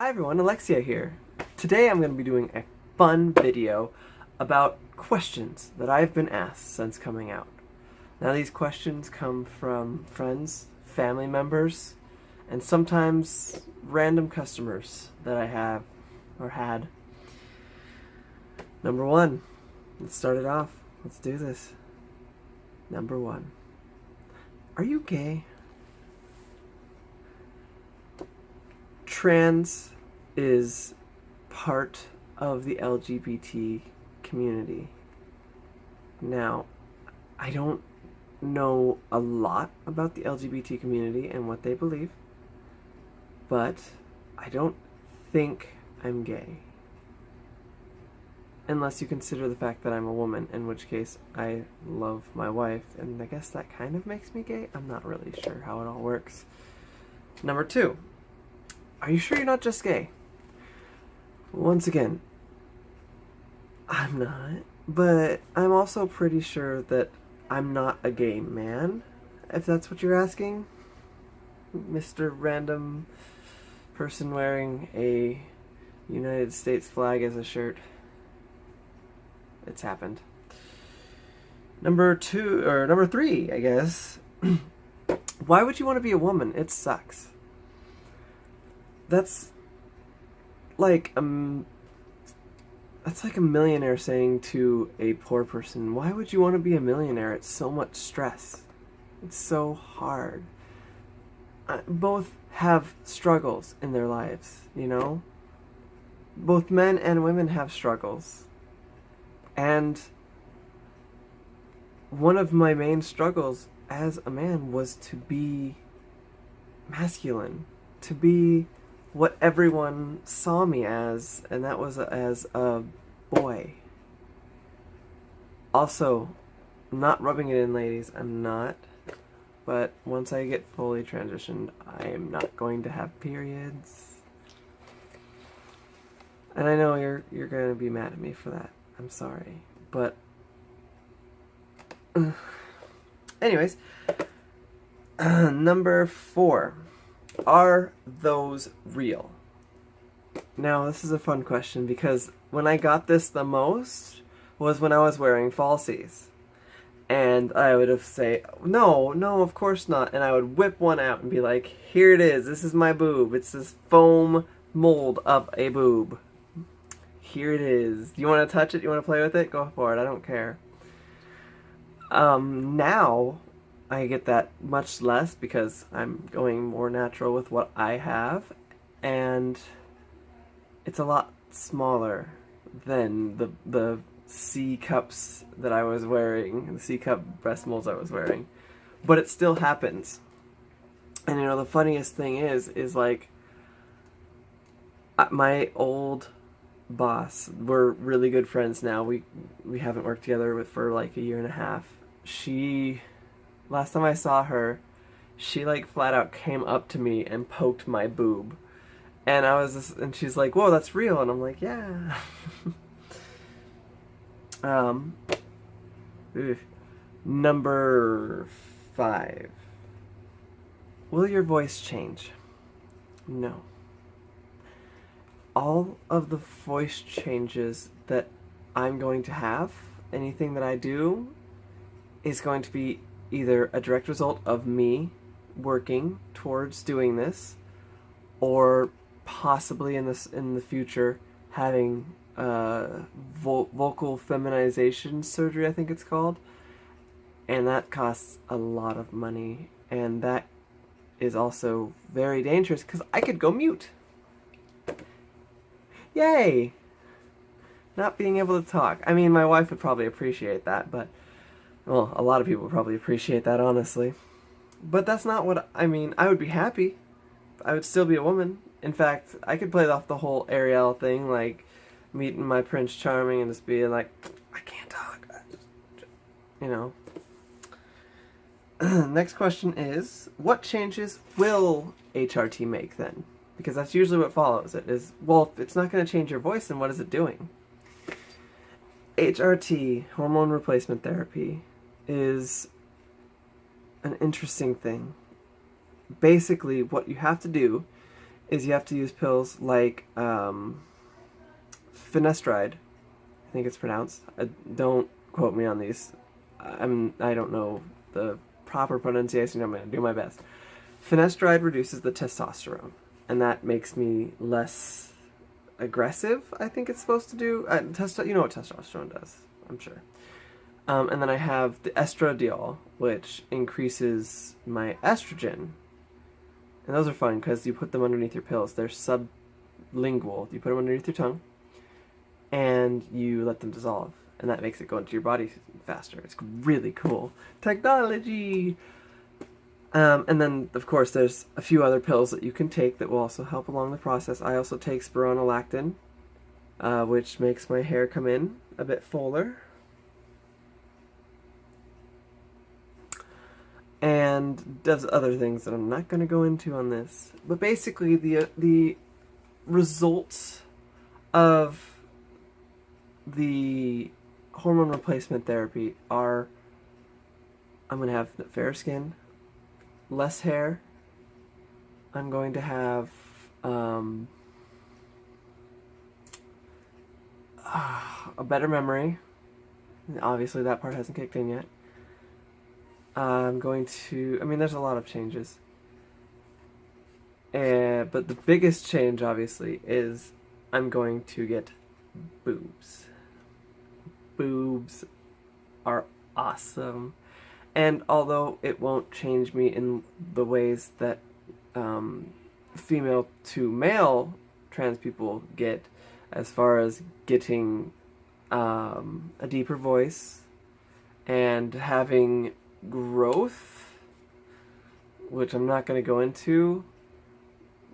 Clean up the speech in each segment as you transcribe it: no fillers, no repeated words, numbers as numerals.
Hi everyone, Alexia here. Today I'm going to be doing a fun video about questions that I've been asked since coming out. Now these questions come from friends, family members, and sometimes random customers that I have or had. Number one, let's start it off. Let's do this. Number one, are you gay? Trans is part of the LGBT community. Now, I don't know a lot about the LGBT community and what they believe, but I don't think I'm gay. Unless you consider the fact that I'm a woman, in which case I love my wife, and I guess that kind of makes me gay. I'm not really sure how it all works. Number two, are you sure you're not just gay? Once again, I'm not, but I'm also pretty sure that I'm not a gay man, if that's what you're asking. Mr. Random person wearing a United States flag as a shirt. It's happened. Number three, I guess. Why would you want to be a woman? It sucks. That's like a millionaire saying to a poor person, why would you want to be a millionaire? It's so much stress. It's so hard. Both have struggles in their lives, you know? Both men and women have struggles. And one of my main struggles as a man was to be masculine, to be what everyone saw me as, and that was as a boy. Also, I'm not rubbing it in, ladies, I'm not. But once I get fully transitioned, I am not going to have periods. And I know you're going to be mad at me for that. I'm sorry. But anyways, number 4. Are those real? Now, this is a fun question because when I got this the most was when I was wearing falsies. And I would have say, no, of course not. And I would whip one out and be like, here it is. This is my boob. It's this foam mold of a boob. Here it is. You want to touch it? You want to play with it? Go for it. I don't care. Now I get that much less because I'm going more natural with what I have, and it's a lot smaller than the C cups that I was wearing, the C cup breast molds I was wearing, but it still happens. And you know, the funniest thing is like, my old boss, we're really good friends now. We haven't worked together for like a year and a half. Last time I saw her, she like flat out came up to me and poked my boob. And and she's like, whoa, that's real. And I'm like, yeah. Number 5. Will your voice change? No. All of the voice changes that I'm going to have, anything that I do, is going to be either a direct result of me working towards doing this, or possibly in the future having vocal feminization surgery, I think it's called, and that costs a lot of money, and that is also very dangerous because I could go mute. Yay! Not being able to talk. I mean, my wife would probably appreciate that, but well, a lot of people would probably appreciate that, honestly. But that's not what I mean. I would be happy. I would still be a woman. In fact, I could play off the whole Ariel thing, like meeting my Prince Charming and just being like, I can't talk. You know. Next question is, what changes will HRT make then? Because that's usually what follows it is, well, if it's not going to change your voice, then what is it doing? HRT, hormone replacement therapy, is an interesting thing. Basically, what you have to do is you have to use pills like finasteride. I think it's pronounced. Don't quote me on these. I don't know the proper pronunciation. I'm going to do my best. Finasteride reduces the testosterone, and that makes me less aggressive. I think it's supposed to do. You know what testosterone does, I'm sure. And then I have the estradiol, which increases my estrogen. And those are fun because you put them underneath your pills. They're sublingual. You put them underneath your tongue, and you let them dissolve. And that makes it go into your body faster. It's really cool. Technology! And then, of course, there's a few other pills that you can take that will also help along the process. I also take spironolactone, which makes my hair come in a bit fuller. And does other things that I'm not going to go into on this. But basically, the results of the hormone replacement therapy are I'm going to have fair skin, less hair. I'm going to have a better memory. Obviously, that part hasn't kicked in yet. I'm going to... I mean, there's a lot of changes. But the biggest change, obviously, is I'm going to get boobs. Boobs are awesome. And although it won't change me in the ways that female to male trans people get, as far as getting a deeper voice and having growth, which I'm not going to go into,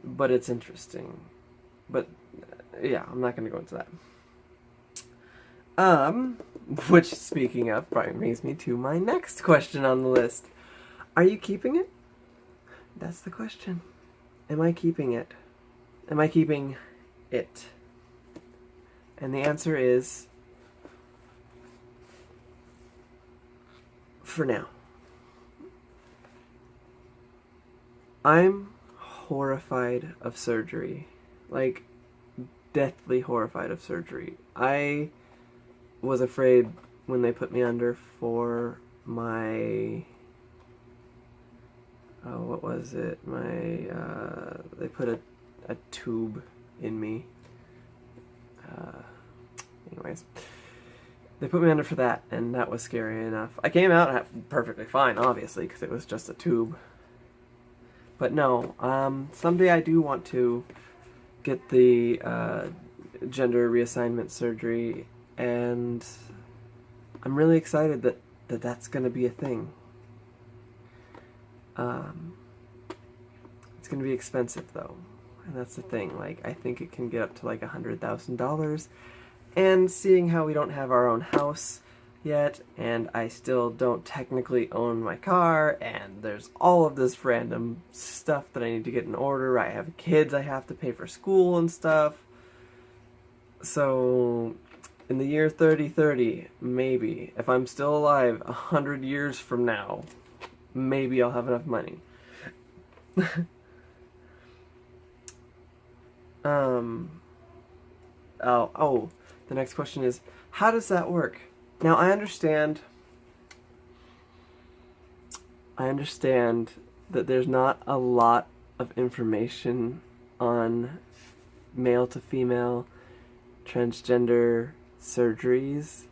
but it's interesting. But yeah, I'm not going to go into that. Which, speaking of, probably brings me to my next question on the list. Are you keeping it? That's the question. Am I keeping it? Am I keeping it? And the answer is, for now. I'm horrified of surgery. Like, deathly horrified of surgery. I was afraid when they put me under for my... what was it? They put a tube in me. Anyways. They put me under for that, and that was scary enough. I came out perfectly fine, obviously, because it was just a tube. But no, someday I do want to get the gender reassignment surgery, and I'm really excited that that's going to be a thing. It's going to be expensive, though, and that's the thing. Like, I think it can get up to like $100,000, and seeing how we don't have our own house yet, and I still don't technically own my car, and there's all of this random stuff that I need to get in order. I have kids I have to pay for school and stuff. So in the year 3030, maybe, if I'm still alive 100 years from now, maybe I'll have enough money. The next question is, how does that work? Now, I understand that there's not a lot of information on male to female transgender surgeries,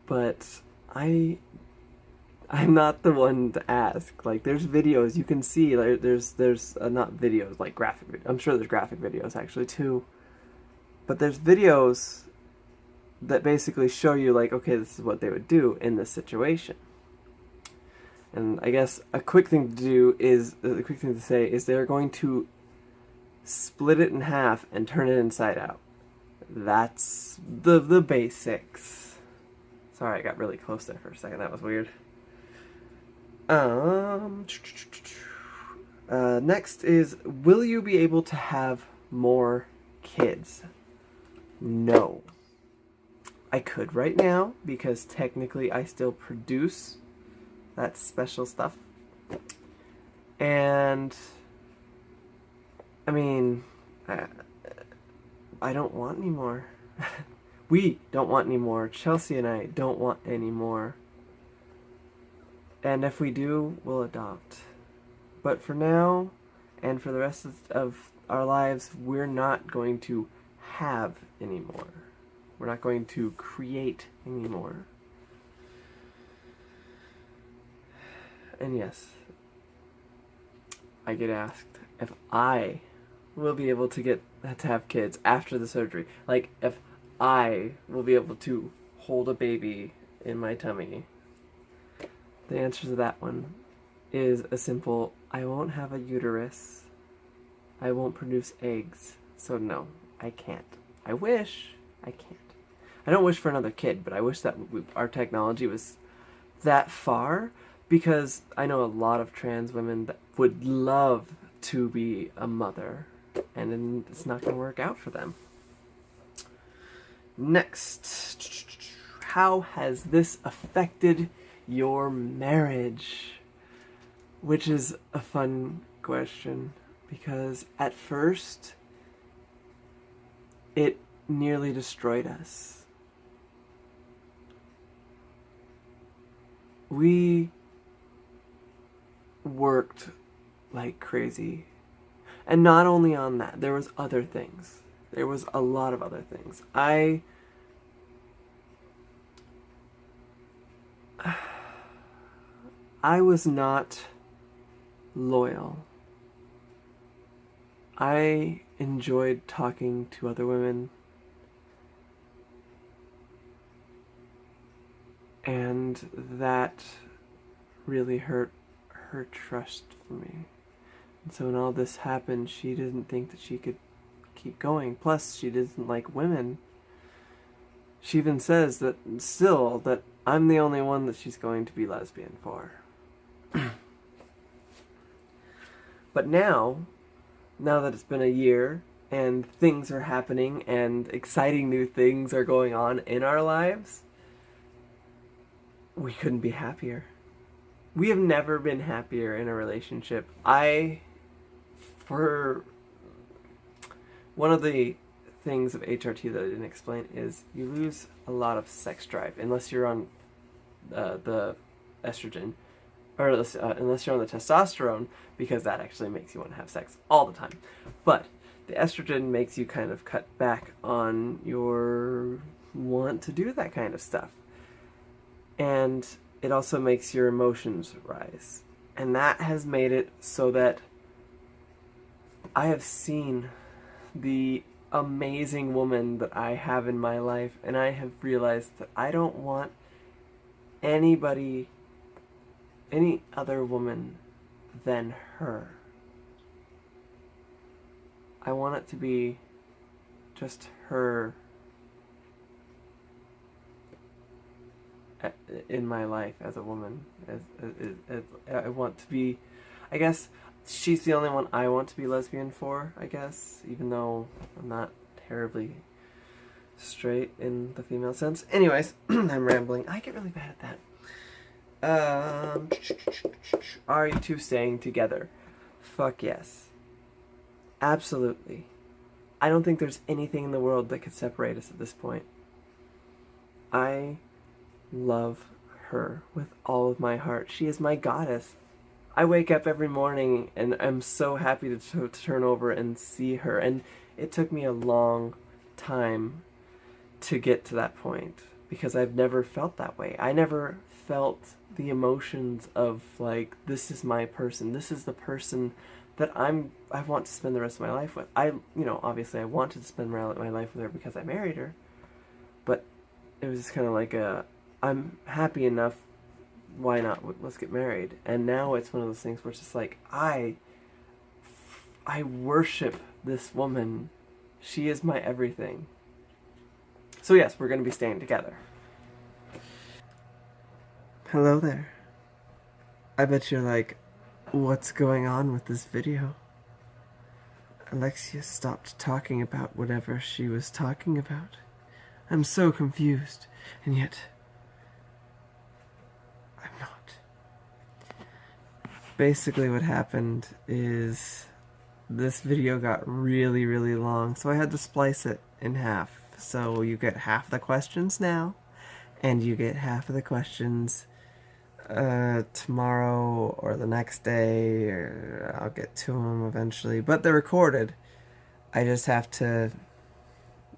but I'm not the one to ask. Like, there's videos you can see. Like, there's not videos, like graphic. I'm sure there's graphic videos actually too, but there's videos that basically show you, like, okay, this is what they would do in this situation. And I guess a quick thing to say is they're going to split it in half and turn it inside out. That's the basics. Sorry, I got really close there for a second. That was weird. Next is, will you be able to have more kids? No. I could right now, because technically I still produce that special stuff. And I mean, I, I don't want any more. We don't want any more. Chelsea and I don't want any more. And if we do, we'll adopt. But for now, and for the rest of our lives, we're not going to have anymore. We're not going to create anymore. And yes, I get asked if I will be able to have kids after the surgery. Like, if I will be able to hold a baby in my tummy. The answer to that one is a simple, I won't have a uterus. I won't produce eggs. So no, I can't. I wish. I can't. I don't wish for another kid, but I wish that our technology was that far, because I know a lot of trans women that would love to be a mother, and it's not going to work out for them. Next, how has this affected your marriage? Which is a fun question, because at first it nearly destroyed us. We worked like crazy. And not only on that, there was other things. There was a lot of other things. I was not loyal. I enjoyed talking to other women, and that really hurt her trust for me. And so when all this happened, she didn't think that she could keep going. Plus, she doesn't like women. She even says that still that I'm the only one that she's going to be lesbian for. But now that it's been a year and things are happening and exciting new things are going on in our lives, we couldn't be happier. We have never been happier in a relationship. For one of the things of HRT that I didn't explain is you lose a lot of sex drive unless you're on the estrogen, or unless you're on the testosterone, because that actually makes you want to have sex all the time. But the estrogen makes you kind of cut back on your want to do that kind of stuff. And it also makes your emotions rise. And that has made it so that I have seen the amazing woman that I have in my life, and I have realized that I don't want any other woman than her. I want it to be just her in my life as a woman. As I want to be, I guess she's the only one I want to be lesbian for, I guess, even though I'm not terribly straight in the female sense. Anyways, I'm rambling. I get really bad at that. Are you two staying together? Fuck yes. Absolutely. I don't think there's anything in the world that could separate us at this point. I love her with all of my heart. She is my goddess. I wake up every morning and I'm so happy to turn over and see her. And it took me a long time to get to that point, because I've never felt that way. I never felt the emotions of, like, this is my person. This is the person that I want to spend the rest of my life with. Obviously I wanted to spend my life with her because I married her. But it was just kind of like I'm happy enough, why not? Let's get married. And now it's one of those things where it's just like, I worship this woman. She is my everything. So yes, we're going to be staying together. Hello there. I bet you're like, what's going on with this video? Alexia stopped talking about whatever she was talking about. I'm so confused, and yet I'm not. Basically what happened is this video got really, really long, so I had to splice it in half. So you get half the questions now, and you get half of the questions tomorrow or the next day, or I'll get to them eventually. But they're recorded. I just have to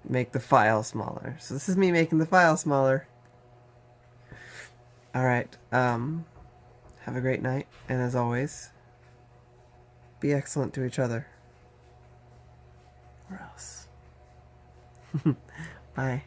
make the file smaller. So this is me making the file smaller. Alright, have a great night, and as always, be excellent to each other. Or else. Bye.